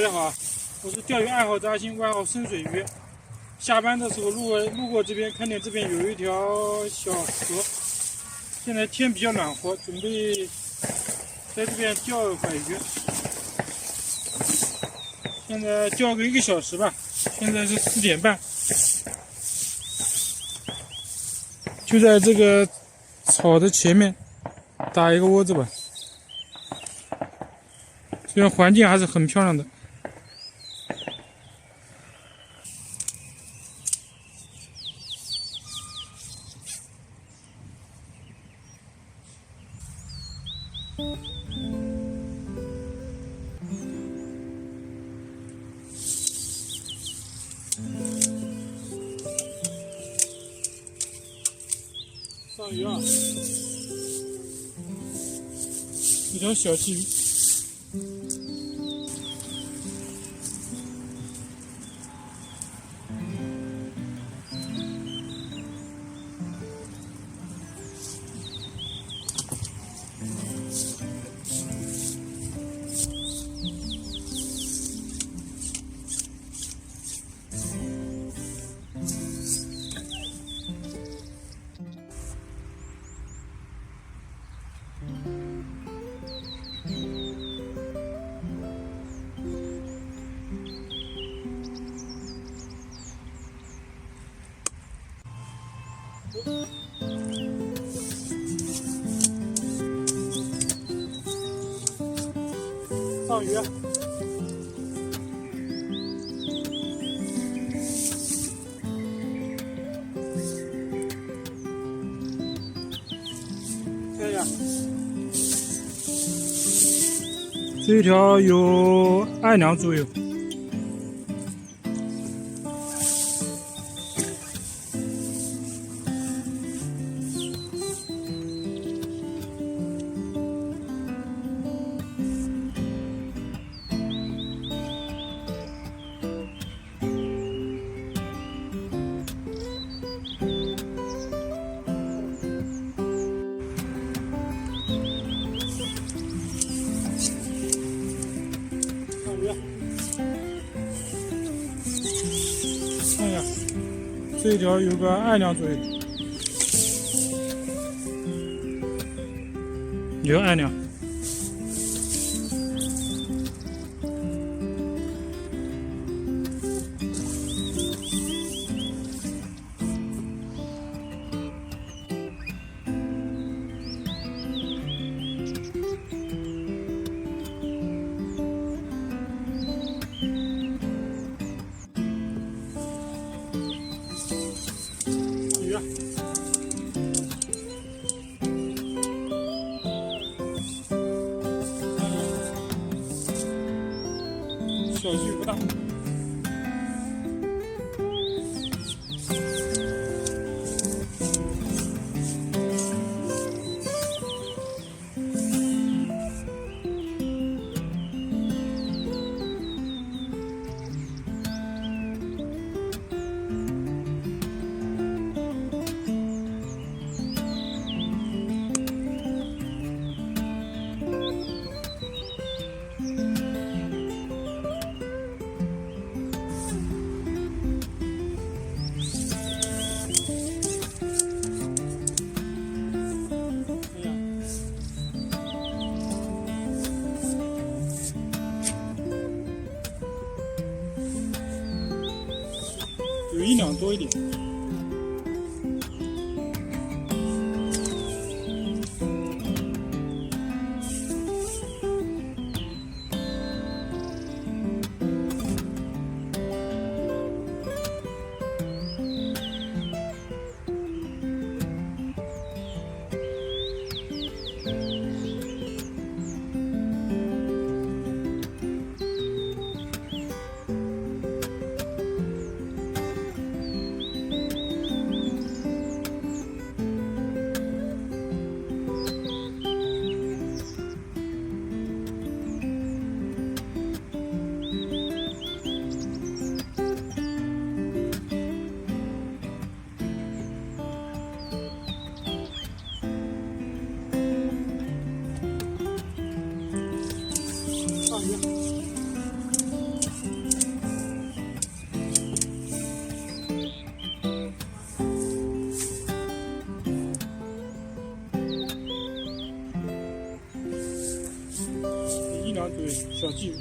大家好，我是钓鱼爱好者阿星，外号深水鱼。下班的时候路过这边，看见这边有一条小河。现在天比较暖和，准备在这边钓一会鱼。现在钓个1个小时吧，现在是4点半，就在这个草的前面打一个窝子吧。这边环境还是很漂亮的。上鱼啊，一条小鲫鱼。上鱼啊！看一下，这一条有2两左右。看一下，这一条有个2两左右，有2两。鱼啊！小鲫鱼不大。有1两多一点。1两左右小鲫鱼。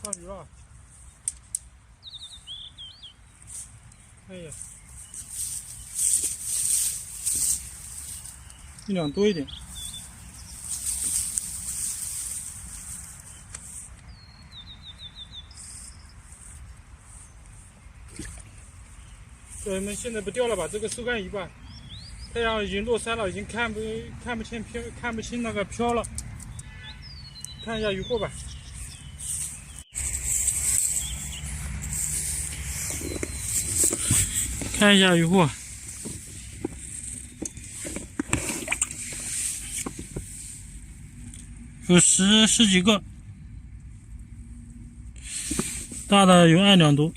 上鱼了，哎呀，1两多一点。小友们，现在不钓了吧？这个收竿鱼吧，太阳已经落山了，已经看不清那个漂了。看一下渔获吧。看一下渔获，有十几个，大的有2两多，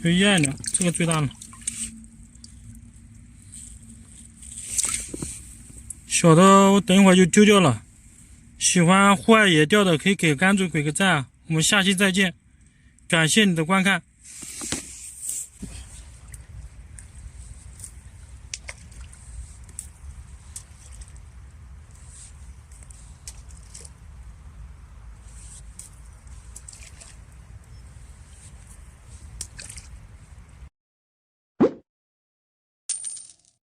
有1、2两，这个最大了。小的我等一会儿就丢掉了。喜欢户外野钓的可以给杆主给个赞啊！我们下期再见，感谢你的观看。